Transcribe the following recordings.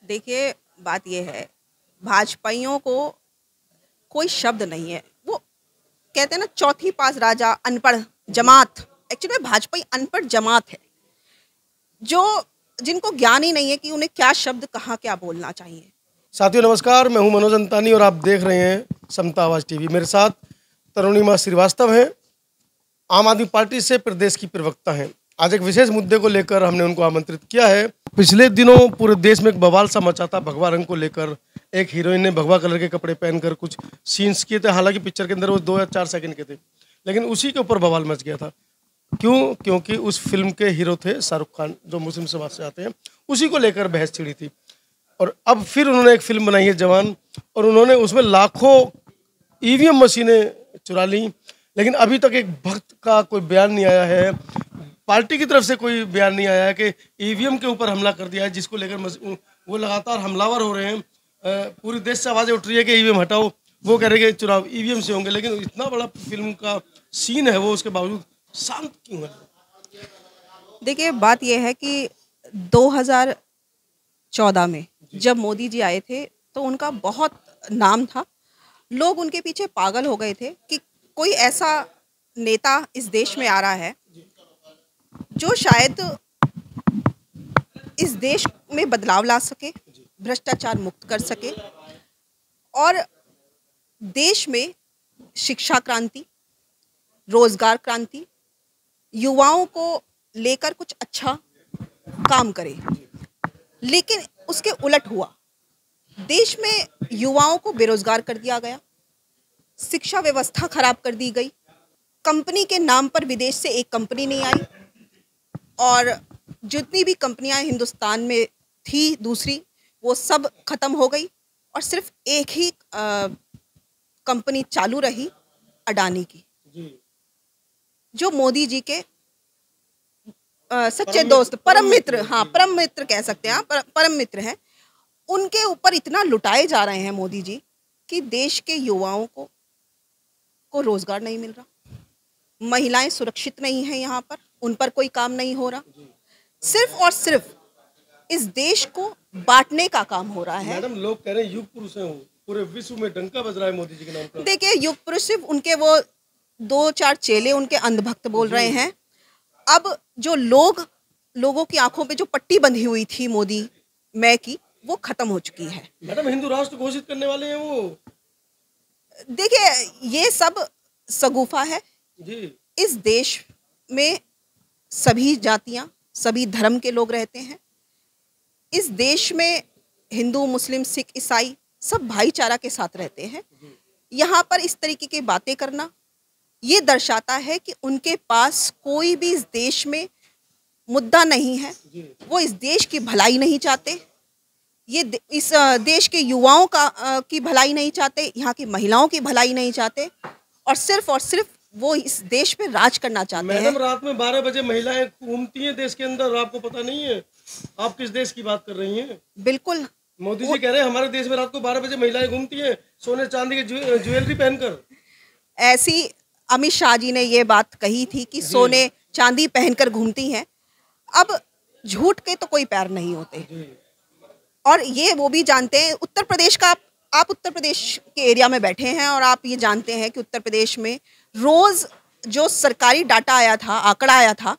देखिए, बात ये है, भाजपाइयों को कोई शब्द नहीं है। वो कहते हैं ना, चौथी पास राजा अनपढ़ जमात। एक्चुअली में भाजपाई अनपढ़ जमात है, जो जिनको ज्ञान ही नहीं है कि उन्हें क्या शब्द कहाँ क्या बोलना चाहिए। साथियों नमस्कार, मैं हूं मनोज अंतानी और आप देख रहे हैं समता आवाज़ टीवी। मेरे साथ तरुणिमा श्रीवास्तव हैं, आम आदमी पार्टी से प्रदेश की प्रवक्ता हैं। आज एक विशेष मुद्दे को लेकर हमने उनको आमंत्रित किया है। पिछले दिनों पूरे देश में एक बवाल सा मचा था भगवा रंग को लेकर। एक हीरोइन ने भगवा कलर के कपड़े पहनकर कुछ सीन्स किए थे, हालांकि पिक्चर के अंदर वो 2 या 4 सेकंड के थे, लेकिन उसी के ऊपर बवाल मच गया था। क्यों? क्योंकि उस फिल्म के हीरो थे शाहरुख खान, जो मुस्लिम समाज से आते हैं। उसी को लेकर बहस छिड़ी थी और अब फिर उन्होंने एक फिल्म बनाई है जवान, और उन्होंने उसमें लाखों ईवीएम मशीनें चुरा ली, लेकिन अभी तक एक भक्त का कोई बयान नहीं आया है, पार्टी की तरफ से कोई बयान नहीं आया है कि ईवीएम के ऊपर हमला कर दिया है, जिसको लेकर वो लगातार हमलावर हो रहे हैं। पूरी देश से आवाज़ें उठ रही है कि ईवीएम हटाओ। वो कह रहे हैं कि चुनाव ईवीएम से होंगे, लेकिन इतना बड़ा फिल्म का सीन है, वो उसके बावजूद शांत क्यों है? देखिए, बात यह है कि 2014 में जब मोदी जी आए थे तो उनका बहुत नाम था। लोग उनके पीछे पागल हो गए थे कि कोई ऐसा नेता इस देश में आ रहा है जो शायद इस देश में बदलाव ला सके, भ्रष्टाचार मुक्त कर सके और देश में शिक्षा क्रांति, रोजगार क्रांति, युवाओं को लेकर कुछ अच्छा काम करे। लेकिन उसके उलट हुआ। देश में युवाओं को बेरोजगार कर दिया गया, शिक्षा व्यवस्था खराब कर दी गई, कंपनी के नाम पर विदेश से एक कंपनी नहीं आई और जितनी भी कंपनियां हिंदुस्तान में थी दूसरी, वो सब खत्म हो गई और सिर्फ एक ही कंपनी चालू रही, अडानी की, जो मोदी जी के सच्चे दोस्त, परम मित्र, हाँ परम मित्र कह सकते हैं, परम मित्र हैं। उनके ऊपर इतना लुटाए जा रहे हैं मोदी जी कि देश के युवाओं को रोजगार नहीं मिल रहा, महिलाएं सुरक्षित नहीं हैं, यहाँ पर उन पर कोई काम नहीं हो रहा, सिर्फ और सिर्फ इस देश को बांटने का काम हो रहा है। मैडम, लोग कह रहे हैं युग पुरुष हैं, पूरे विश्व में डंका बज रहा है मोदी जी के नाम पर। देखिए, युग पुरुष सिर्फ उनके वो 2-4 चेले उनके अंधभक्त बोल रहे हैं। अब जो लोगों की आंखों पे जो पट्टी बंधी हुई थी मोदी मैं की, वो खत्म हो चुकी है। मैडम, हिंदू राष्ट्र घोषित करने वाले हैं वो। देखिए, ये सब सगुफा है जी। इस देश में सभी जातियां, सभी धर्म के लोग रहते हैं। इस देश में हिंदू, मुस्लिम, सिख, ईसाई सब भाईचारा के साथ रहते हैं। यहाँ पर इस तरीके की बातें करना ये दर्शाता है कि उनके पास कोई भी इस देश में मुद्दा नहीं है। वो इस देश की भलाई नहीं चाहते, इस देश के युवाओं की भलाई नहीं चाहते, यहाँ की महिलाओं की भलाई नहीं चाहते और सिर्फ वो इस देश पे राज करना चाहते हैं। मैडम, रात में 12 बजे महिलाएं घूमती हैं देश के अंदर, आपको पता नहीं है? आप किस देश की बात कर रही हैं? बिल्कुल, मोदी जी कह रहे हैं हमारे देश में रात को 12 बजे महिलाएं घूमती हैं सोने चांदी की ज्वेलरी पहनकर। ऐसी अमित शाह जी ने ये बात कही थी कि सोने चांदी पहनकर घूमती हैं। अब झूठ के तो कोई पैर नहीं होते और ये वो भी जानते हैं। उत्तर प्रदेश का आप उत्तर प्रदेश के एरिया में बैठे हैं और आप ये जानते हैं कि उत्तर प्रदेश में रोज जो सरकारी डाटा आया था, आंकड़ा आया था,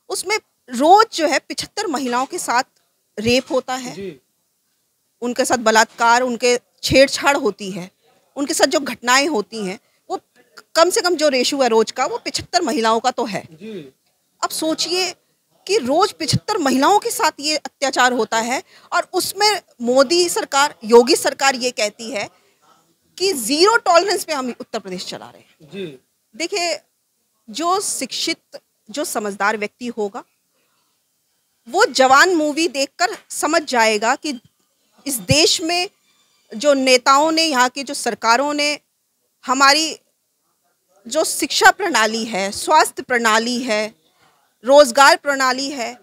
उसमें रोज जो है 75 महिलाओं के साथ रेप होता है, उनके साथ बलात्कार, उनके छेड़छाड़ होती है, उनके साथ जो घटनाएं होती हैं, वो कम से कम जो रेशो है रोज का, वो 75 महिलाओं का तो है। अब सोचिए कि रोज 75 महिलाओं के साथ ये अत्याचार होता है और उसमें मोदी सरकार, योगी सरकार ये कहती है कि 0 टॉलरेंस पे हम उत्तर प्रदेश चला रहे हैं। देखिए, जो शिक्षित, जो समझदार व्यक्ति होगा, वो जवान मूवी देखकर समझ जाएगा कि इस देश में जो नेताओं ने, यहाँ की जो सरकारों ने हमारी जो शिक्षा प्रणाली है, स्वास्थ्य प्रणाली है, रोजगार प्रणाली है,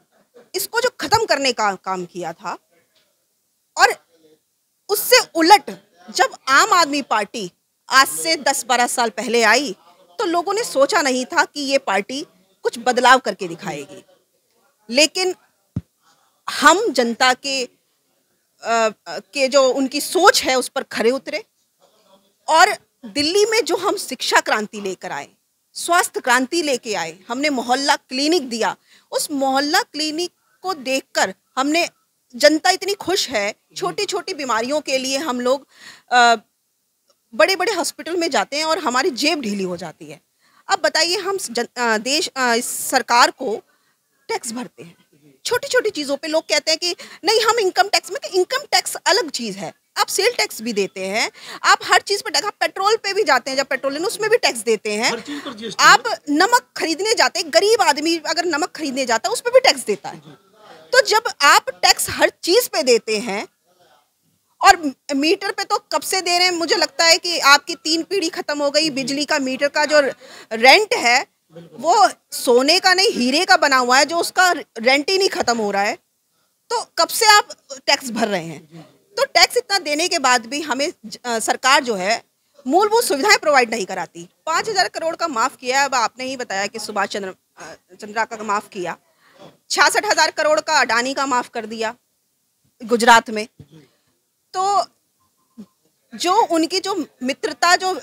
इसको जो खत्म करने का काम किया था। और उससे उलट जब आम आदमी पार्टी आज से 10-12 साल पहले आई तो लोगों ने सोचा नहीं था कि ये पार्टी कुछ बदलाव करके दिखाएगी। लेकिन हम जनता के के जो उनकी सोच है उस पर खरे उतरे। और दिल्ली में जो हम शिक्षा क्रांति लेकर आए, स्वास्थ्य क्रांति लेके आए, हमने मोहल्ला क्लिनिक दिया, उस मोहल्ला क्लिनिक को देखकर हमने, जनता इतनी खुश है, छोटी छोटी बीमारियों के लिए हम लोग बड़े बड़े हॉस्पिटल में जाते हैं और हमारी जेब ढीली हो जाती है। अब बताइए, हम इस सरकार को टैक्स भरते हैं छोटी छोटी चीज़ों पे। लोग कहते हैं कि नहीं हम इनकम टैक्स में, इनकम टैक्स अलग चीज़ है, आप सेल टैक्स भी देते हैं, आप हर चीज़ पे टैक्स, आप पेट्रोल पे भी जाते हैं, जब पेट्रोल लेने उसमें भी टैक्स देते हैं, आप नमक खरीदने जाते हैं, गरीब आदमी अगर नमक खरीदने जाता है उस पर भी टैक्स देता है। तो जब आप टैक्स हर चीज़ पे देते हैं और मीटर पे तो कब से दे रहे हैं, मुझे लगता है कि आपकी 3 पीढ़ी खत्म हो गई। बिजली का मीटर का जो रेंट है वो सोने का नहीं हीरे का बना हुआ है, जो उसका रेंट ही नहीं खत्म हो रहा है। तो कब से आप टैक्स भर रहे हैं? तो टैक्स इतना देने के बाद भी हमें सरकार जो है मूलभूत सुविधाएं प्रोवाइड नहीं कराती। 5,000 करोड़ का माफ किया, अब आपने ही बताया कि सुभाष चंद्रा का माफ किया। 66,000 करोड़ का अडानी का माफ कर दिया गुजरात में। तो जो उनकी जो मित्रता जो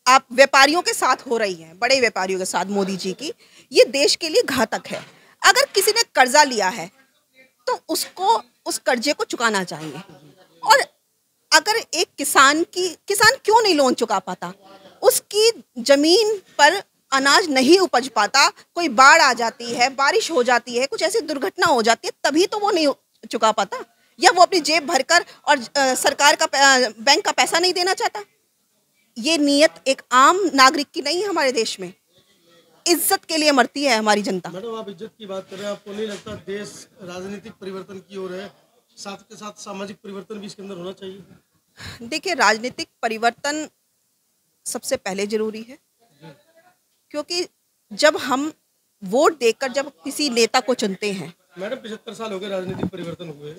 आप व्यापारियों के साथ हो रही है, बड़े व्यापारियों के साथ मोदी जी की, ये देश के लिए घातक है। अगर किसी ने कर्जा लिया है तो उसको उस कर्जे को चुकाना चाहिए। और अगर एक किसान क्यों नहीं लोन चुका पाता? उसकी जमीन पर अनाज नहीं उपज पाता, कोई बाढ़ आ जाती है, बारिश हो जाती है, कुछ ऐसी दुर्घटना हो जाती है, तभी तो वो नहीं चुका पाता, या वो अपनी जेब भरकर और सरकार का बैंक का पैसा नहीं देना चाहता। ये नियत एक आम नागरिक की नहीं है हमारे देश में। इज्जत के लिए मरती है हमारी जनता। मैडम, आप इज्जत की बात कर रहे हैं, आपको नहीं लगता देश राजनीतिक परिवर्तन की ओर है, साथ के साथ सामाजिक परिवर्तन भी इसके अंदर होना चाहिए? देखिए, राजनीतिक परिवर्तन सबसे पहले जरूरी है, क्योंकि जब हम वोट देकर जब किसी नेता को चुनते हैं। मैडम, 75 साल हो गए राजनीतिक परिवर्तन हुए,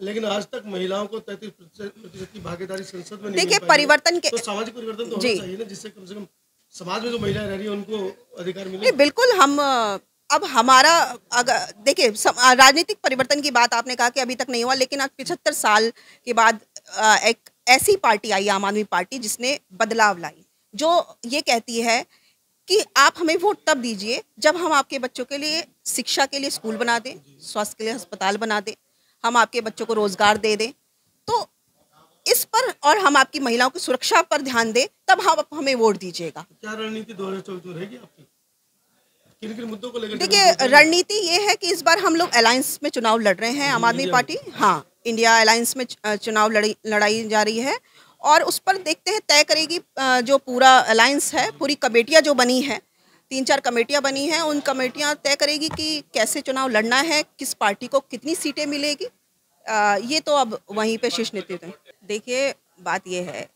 लेकिन आज तक महिलाओं को 33% की भागीदारी संसद में नहीं। देखिए, परिवर्तन के तो सामाजिक परिवर्तन तो होना चाहिए ना, जिससे कम से कम समाज में जो महिलाएं रह रही है उनको अधिकार मिले। बिल्कुल। हम अब हमारा अगर देखिए, राजनीतिक परिवर्तन की बात आपने कहा कि अभी तक नहीं हुआ, लेकिन आज 75 साल के बाद एक ऐसी पार्टी आई, आम आदमी पार्टी, जिसने बदलाव लाई, जो ये कहती है कि आप हमें वोट तब दीजिए जब हम आपके बच्चों के लिए शिक्षा के लिए स्कूल बना दें, स्वास्थ्य के लिए अस्पताल बना दें, हम आपके बच्चों को रोजगार दे दें। तो इस पर और हम आपकी महिलाओं की सुरक्षा पर ध्यान दें, तब आप हमें वोट दीजिएगा। क्या रणनीति 2024 में रहेगी आपकी? किन-किन मुद्दों को लेकर? देखिए, रणनीति ये है कि इस बार हम लोग अलायंस में चुनाव लड़ रहे हैं। आम आदमी पार्टी, हाँ, इंडिया अलायंस में चुनाव लड़ाई जा रही है, और उस पर देखते हैं, तय करेगी जो पूरा अलायंस है, पूरी कमेटियां जो बनी है, 3-4 कमेटियां बनी हैं, उन कमेटियां तय करेगी कि कैसे चुनाव लड़ना है, किस पार्टी को कितनी सीटें मिलेगी। ये तो अब वहीं पे शीर्ष नेतृत्व है। देखिए, बात ये है,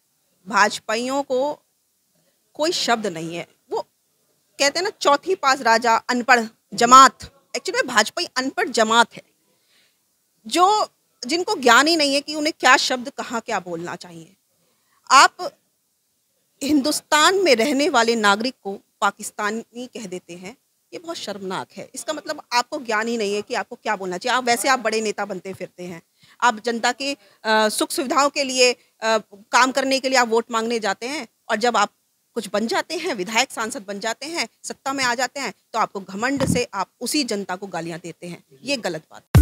भाजपाइयों को कोई शब्द नहीं है। वो कहते हैं ना, चौथी पास राजा अनपढ़ जमात। एक्चुअली में भाजपाई अनपढ़ जमात है, जो जिनको ज्ञान ही नहीं है कि उन्हें क्या शब्द कहाँ क्या बोलना चाहिए। आप हिंदुस्तान में रहने वाले नागरिक को पाकिस्तानी कह देते हैं, ये बहुत शर्मनाक है। इसका मतलब आपको ज्ञान ही नहीं है कि आपको क्या बोलना चाहिए। वैसे आप बड़े नेता बनते फिरते हैं, आप जनता के सुख सुविधाओं के लिए काम करने के लिए आप वोट मांगने जाते हैं, और जब आप कुछ बन जाते हैं, विधायक सांसद बन जाते हैं, सत्ता में आ जाते हैं, तो आपको घमंड से आप उसी जनता को गालियां देते हैं। ये गलत बात है।